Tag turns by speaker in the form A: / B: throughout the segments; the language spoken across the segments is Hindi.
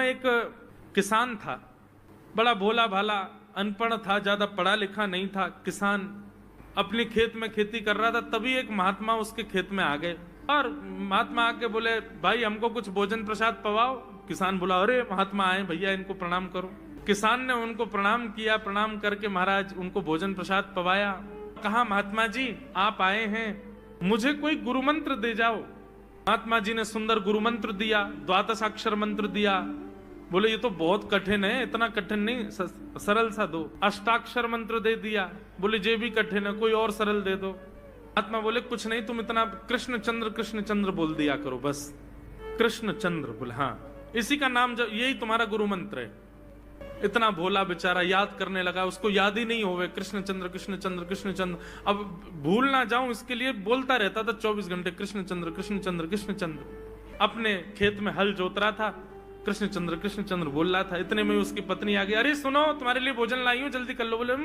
A: गांव एक किसान था, बड़ा भोला भाला, अनपढ़ था, ज्यादा पढ़ा लिखा नहीं था। किसान अपनी खेत में खेती कर रहा था, तभी एक महात्मा उसके खेत में आ गए और महात्मा आके बोले, भाई हमको कुछ भोजन प्रसाद पवाओ। किसान बोला, अरे महात्मा आए भैया, इनको प्रणाम करो। किसान ने उनको प्रणाम किया, प्रणाम करके महाराज उनको भोजन प्रसाद पवाया। कहा, महात्मा जी आप आए हैं, मुझे कोई गुरु मंत्र दे जाओ। महात्मा जी ने सुंदर गुरु मंत्र दिया, द्वादशाक्षर मंत्र दिया। बोले ये तो बहुत कठिन है, इतना कठिन नहीं, सरल सा दो। अष्टाक्षर मंत्र दे दिया। बोले ये भी कठिन है, कोई और सरल दे दो। महात्मा बोले कुछ नहीं, तुम इतना कृष्ण चंद्र बोल दिया करो बस। कृष्ण चंद्र बोले, हाँ इसी का नाम, यही तुम्हारा गुरु मंत्र है। इतना भोला बेचारा याद करने लगा, उसको याद ही नहीं होवे कृष्ण चंद्र कृष्ण चंद्र कृष्ण चंद्र। अब भूल ना जाऊं इसके लिए बोलता रहता था 24 घंटे, कृष्ण चंद्र कृष्ण चंद्र कृष्ण चंद्र। अपने खेत में हल जोत रहा था, कृष्ण चंद्र बोल रहा था। इतने में उसकी पत्नी आ गई, अरे सुनो तुम्हारे लिए भोजन लाई हूं, जल्दी कर लो। बोले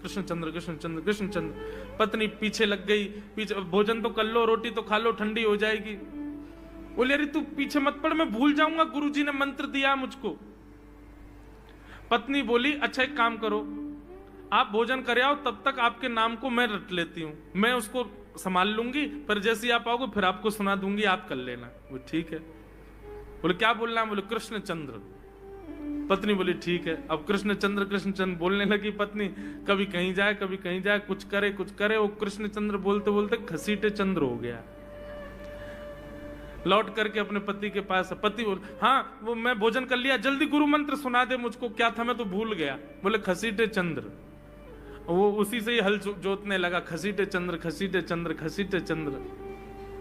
A: कृष्ण चंद्र कृष्ण चंद्र कृष्ण चंद्र। पत्नी पीछे लग गई, पीछे, भोजन तो कर लो, रोटी तो खा लो, ठंडी हो जाएगी। बोले अरे तू पीछे मत पड़, मैं भूल जाऊंगा, गुरुजी ने मंत्र दिया मुझको। पत्नी बोली, अच्छा एक काम करो, आप भोजन कर आओ, तब तक आपके नाम को मैं रट लेती हूँ, मैं उसको संभाल लूंगी, पर जैसे ही आप आओगे फिर आपको सुना दूंगी, आप कर लेना। वो ठीक है। बोले क्या बोलना है? बोले कृष्ण चंद्र। पत्नी बोली ठीक है। अब कृष्ण चंद्र बोलने लगी पत्नी, कभी कहीं जाए कभी कहीं जाए, कुछ करे। वो कृष्ण चंद्र बोलते बोलते घसीटे चंद्र हो गया। लौट करके अपने पति के पास, पति बोल, हाँ वो मैं भोजन कर लिया, जल्दी गुरु मंत्र सुना दे मुझको, क्या था मैं तो भूल गया। बोले घसीटे चंद्र। वो उसी से ही हल जोतने लगा, घसीटे चंद्र घसीटे चंद्र घसीटे चंद्र।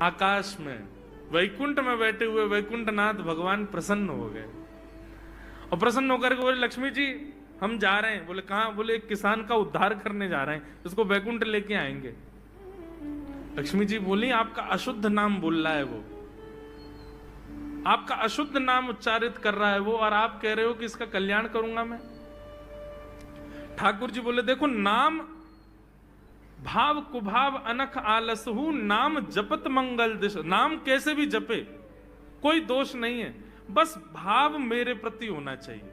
A: आकाश में वैकुंठ में बैठे हुए वैकुंठनाथ भगवान प्रसन्न हो गए और प्रसन्न होकर के बोले, लक्ष्मी जी हम जा रहे हैं। बोले कहां? बोले एक किसान का उद्धार करने जा रहे हैं, उसको वैकुंठ लेके आएंगे। लक्ष्मी जी बोली, आपका अशुद्ध नाम बोल रहा है वो, आपका अशुद्ध नाम उच्चारित कर रहा है वो, और आप कह रहे हो कि इसका कल्याण करूंगा मैं। ठाकुर जी बोले, देखो नाम भाव कुभाव अनख आलसहु, नाम जपत मंगल दिश। नाम कैसे भी जपे कोई दोष नहीं है, बस भाव मेरे प्रति होना चाहिए।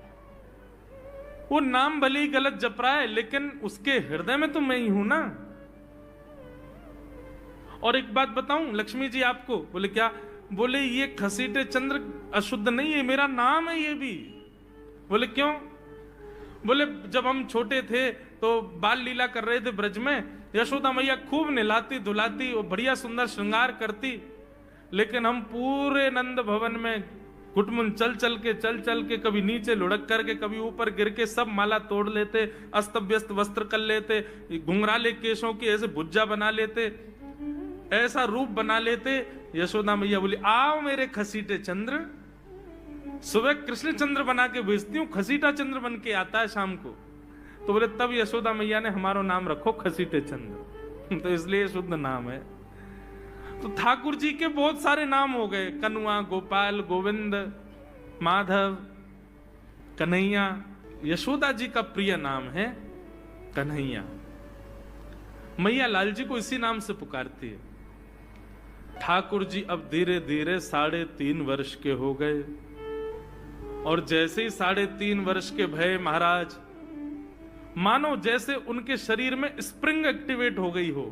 A: वो नाम भले ही गलत जप रहा है, लेकिन उसके हृदय में तो मैं ही हूं ना। और एक बात बताऊं लक्ष्मी जी आपको। बोले क्या? बोले ये घसीटे चंद्र अशुद्ध नहीं है, मेरा नाम है ये भी। बोले क्यों? बोले जब हम छोटे थे तो बाल लीला कर रहे थे ब्रज में, यशोदा मैया खूब नहलाती धुलाती और बढ़िया सुंदर श्रृंगार करती, लेकिन हम पूरे नंद भवन में घुटमुन चल चल के कभी नीचे लुढ़क करके कभी ऊपर गिर के सब माला तोड़ लेते, अस्त व्यस्त वस्त्र कर लेते, घुंघराले केशों की ऐसे भुज्जा बना लेते, ऐसा रूप बना लेते। यशोदा मैया बोली, आओ मेरे घसीटे चंद्र, सुबह कृष्ण चंद्र बना के भेजती हूँ, घसीटा चंद्र बन के आता है शाम को। तो बोले तब यशोदा मैया ने हमारा नाम रखो घसीटे चंद्र, तो इसलिए शुद्ध नाम है। तो ठाकुर जी के बहुत सारे नाम हो गए, कनुआ, गोपाल, गोविंद, माधव, कन्हैया। यशोदा जी का प्रिय नाम है कन्हैया। मैया लाल जी को इसी नाम से पुकारती है। ठाकुर जी अब धीरे धीरे 3.5 वर्ष के हो गए, और जैसे ही 3.5 वर्ष के भय महाराज, मानो जैसे उनके शरीर में स्प्रिंग एक्टिवेट हो गई हो।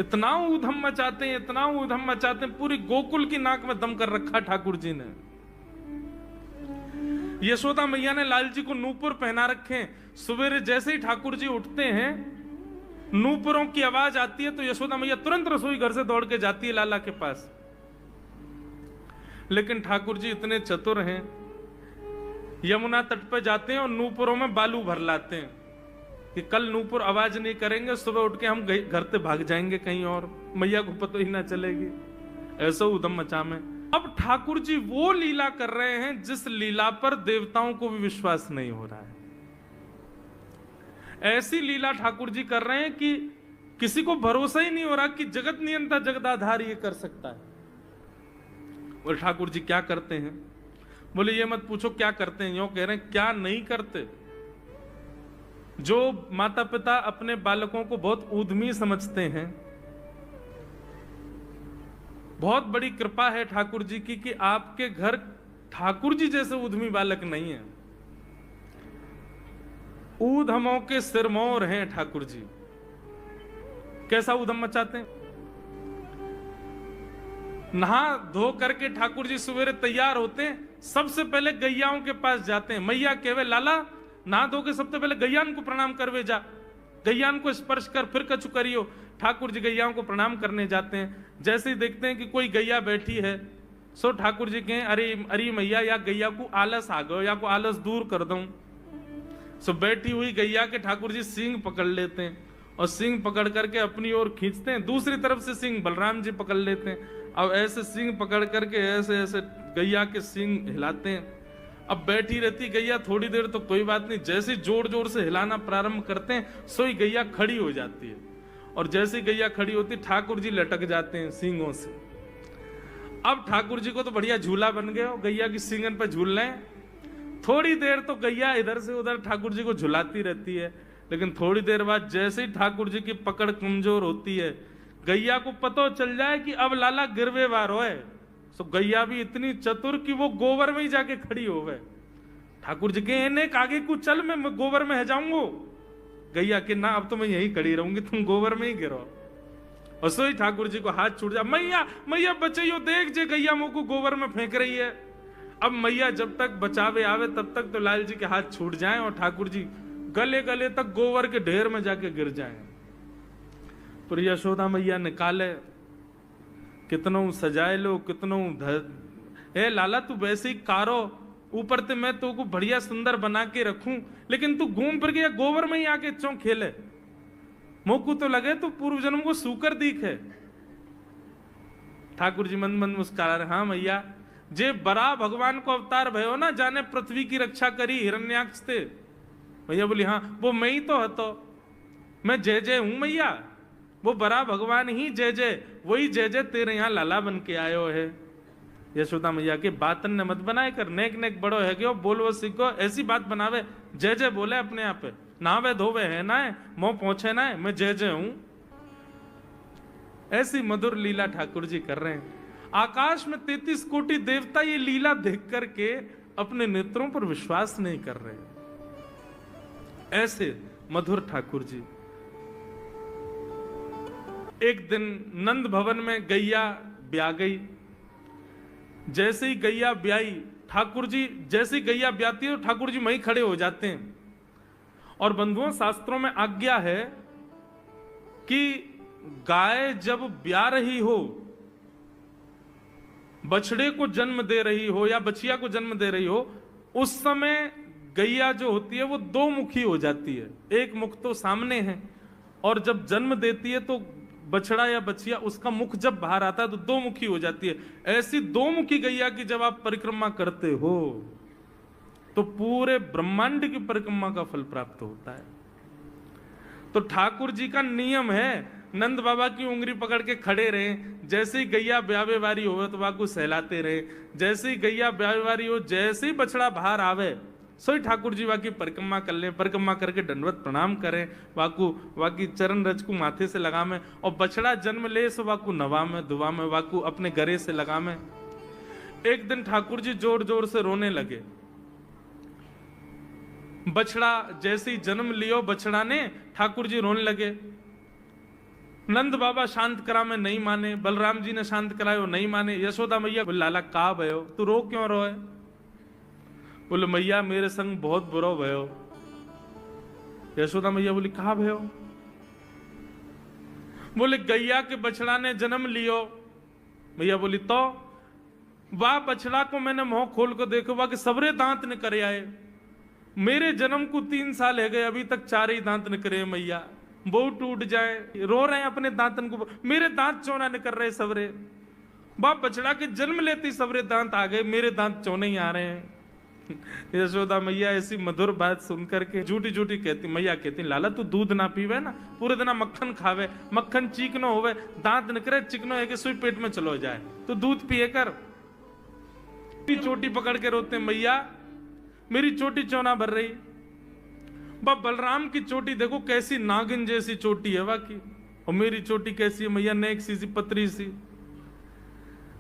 A: इतना ऊधम मचाते हैं, इतना ऊधम मचाते हैं, पूरी गोकुल की नाक में दम कर रखा ठाकुर जी ने। यशोदा मैया ने लाल जी को नूपुर पहना रखे। सवेरे जैसे ही ठाकुर जी उठते हैं, नूपुरों की आवाज आती है तो यशोदा मैया तुरंत रसोई घर से दौड़ के जाती है लाला के पास। लेकिन ठाकुर जी इतने चतुर हैं, यमुना तट पर जाते हैं और नूपुरों में बालू भर लाते हैं कि कल नूपुर आवाज नहीं करेंगे, सुबह उठ के हम घर से भाग जाएंगे कहीं और, मैया को पता ही ना चलेगी। ऐसा उधम मचा में अब ठाकुर जी वो लीला कर रहे हैं जिस लीला पर देवताओं को भी विश्वास नहीं हो रहा है। ऐसी लीला ठाकुर जी कर रहे हैं कि किसी को भरोसा ही नहीं हो रहा कि जगत नियंता जगदाधार ये कर सकता है। और ठाकुर जी क्या करते हैं? बोले ये मत पूछो क्या करते हैं, यूं कह रहे हैं क्या नहीं करते। जो माता पिता अपने बालकों को बहुत ऊधमी समझते हैं, बहुत बड़ी कृपा है ठाकुर जी की कि आपके घर ठाकुर जी जैसे उद्यमी बालक नहीं है। ऊधमों के सिरमौर हैं ठाकुर जी। कैसा उधम मचाते हैं? नहा धो करके ठाकुर जी सवेरे तैयार होते हैं, सबसे पहले गैयाओं के पास जाते हैं। मैया कहवे लाला नहा धो के सबसे पहले गैयान को प्रणाम करवे जा, गैयान को स्पर्श कर फिर कछु करियो। ठाकुर जी गैयाओं को प्रणाम करने जाते हैं। जैसे ही देखते हैं कि कोई गैया बैठी है, सो ठाकुर जी कहें अरे अरे मैया या गैया को आलस आ गयो, या को आलस दूर कर दूं। सो बैठी हुई गैया के ठाकुर जी सींग पकड़ लेते हैं और सींग पकड़ करके अपनी ओर खींचते हैं। दूसरी तरफ से सींग बलराम जी पकड़ लेते हैं। अब ऐसे सींग पकड़ करके ऐसे ऐसे गैया के सींग हिलाते हैं। अब बैठी रहती गैया थोड़ी देर तो कोई बात नहीं, जैसे जोर जोर से हिलाना प्रारंभ करते हैं सोई गैया खड़ी हो जाती है। और जैसे गैया खड़ी होती ठाकुर जी लटक जाते हैं सींगों से। अब ठाकुर जी को तो बढ़िया झूला बन गया, गैया की सींगन पर झूल रहे हैं। थोड़ी देर तो गैया इधर से उधर ठाकुर जी को झुलाती रहती है, लेकिन थोड़ी देर बाद जैसे ही ठाकुर जी की पकड़ कमजोर होती है, गैया को पता चल जाए कि अब लाला गिरवे वार होए, तो गैया भी इतनी चतुर कि वो गोबर में ही जाके खड़ी हो गए। ठाकुर जी के ने आगे को चल, मैं गोबर में है जाऊंगो। गैया के ना अब तो मैं यहीं खड़ी रहूंगी, तुम गोबर में ही गिरो। और सोई ठाकुर जी को हाथ छूट जा, मैया मैया बचाइयो, देख जे गैया मुंह को गोबर में फेंक रही है। अब मैया जब तक बचावे आवे तब तक तो लाल जी के हाथ छूट जाएं और ठाकुर जी गले गले तक गोबर के ढेर में जाके गिर जाएं। पर यशोदा मैया निकाले, कितनों सजाए लो, कितनों ए लाला तू वैसे ही कारो, ऊपर ते मैं तो को बढ़िया सुंदर बना के रखूं, लेकिन तू घूम फिर के गोबर में ही आके चौं खेले। मोकू तो लगे तो पूर्व जन्म को सूकर दीख है। ठाकुर जी मन मन मुस्कुरा रहे, हाँ मैया जे बरा भगवान को अवतार भयो ना, जाने पृथ्वी की रक्षा करी हिरण्याक्ष थे। भैया बोली हाँ वो मैं ही तो हतो, मैं जय जय हूं मैया, वो बरा भगवान ही जय जय, वही जय जय तेरे यहाँ लाला बन के आयो है। यशोदा मैया के बातन ने मत बनाए कर, नेक नेक बड़ो है क्यों बोलवो सीखो, ऐसी बात बनावे, जय जय बोले अपने आप पे, नावे धोवे है ना है, मोह पहुंचे ना है, मैं जय जय हूं। ऐसी मधुर लीला ठाकुर जी कर रहे हैं। आकाश में 33 कोटि देवता ये लीला देख करके अपने नेत्रों पर विश्वास नहीं कर रहे। ऐसे मधुर ठाकुर जी। एक दिन नंद भवन में गैया ब्याह गई। जैसे ही गैया ब्याई, ठाकुर जी जैसे ही गैया ब्याती है तो ठाकुर जी वहीं खड़े हो जाते हैं। और बंधुओं शास्त्रों में आज्ञा है कि गाय जब ब्याह रही हो, बछड़े को जन्म दे रही हो या बछिया को जन्म दे रही हो, उस समय गैया जो होती है वो दो मुखी हो जाती है। एक मुख तो सामने है, और जब जन्म देती है तो बछड़ा या बछिया उसका मुख जब बाहर आता है तो दो मुखी हो जाती है। ऐसी दो मुखी गैया की जब आप परिक्रमा करते हो तो पूरे ब्रह्मांड की परिक्रमा का फल प्राप्त होता है। तो ठाकुर जी का नियम है, नंद बाबा की उंगली पकड़ के खड़े रहे, जैसे ही गैया ब्यावे वारी हो तो वाकू सहलाते रहे, जैसे ही गैया ब्यावे वारी हो, जैसे ही बछड़ा बाहर आवे सोई ठाकुर जी वाकी परिक्रमा कर ले, परिक्रमा करके दंडवत प्रणाम करें, वाकू वाकी चरण रज को माथे से लगा में, और बछड़ा जन्म ले सो वाकू नवा में दुआ में, वाकू अपने गरे से लगा में। एक दिन ठाकुर जी जोर जोर से रोने लगे। बछड़ा जैसे ही जन्म लियो बछड़ा ने, ठाकुर जी रोने लगे। नंद बाबा शांत करा में नहीं माने, बलराम जी ने शांत करायो नहीं माने। यशोदा मैया बोले लाला का भयो, तू रो क्यों रोए? बोले मैया मेरे संग बहुत बुरा भयो। यशोदा मैया बोली कहा भयो? बोले गैया के बछड़ा ने जन्म लियो। मैया बोली तो वाह बछड़ा को मैंने मुंह खोल कर देखो, वाह के सबरे दांत निकले आए। मेरे जन्म को 3 साल है गए, अभी तक 4 ही दांत निकले मैया, वो टूट जाए, रो रहे हैं अपने दांतन को, मेरे दांत चौना निकल रहे सबरे। बाप बछड़ा के जन्म लेते सबरे दांत आ गए, मेरे दांत चौने ही आ रहे हैं। यशोदा मैया ऐसी मधुर बात सुनकर के झूठी झूठी कहती, मैया कहती लाला तू दूध ना पीवे ना, पूरे दिन मक्खन खावे, मक्खन चीकनो होवे, दांत निकले चिकनो है कि सुई पेट में चलो जाए, तो दूध पिए कर। चोटी पकड़ के रोते मैया मेरी चोटी चौना भर रही। बलराम की चोटी देखो कैसी नागिन जैसी चोटी है वाकई, और मेरी चोटी कैसी है मैया, नेक सी पतरी सी।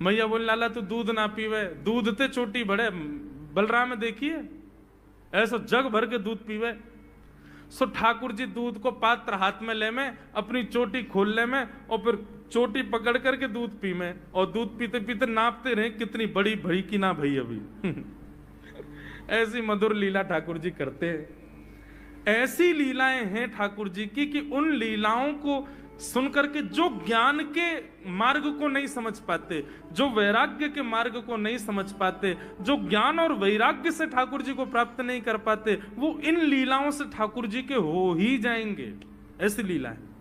A: मैया बोले लाला तू दूध ना पीवे, दूध ते चोटी बड़े बलराम देखिए ऐसा जग भर के दूध पीवे। सो ठाकुर जी दूध को पात्र हाथ में ले में, अपनी चोटी खोल ले में, और फिर चोटी पकड़ करके दूध पी में, और दूध पीते पीते नापते रहे कितनी बड़ी भई की ना भई अभी। ऐसी मधुर लीला ठाकुर जी करते हैं। ऐसी लीलाएं हैं ठाकुर जी की कि उन लीलाओं को सुनकर के जो ज्ञान के मार्ग को नहीं समझ पाते, जो वैराग्य के मार्ग को नहीं समझ पाते, जो ज्ञान और वैराग्य से ठाकुर जी को प्राप्त नहीं कर पाते, वो इन लीलाओं से ठाकुर जी के हो ही जाएंगे। ऐसी लीला है।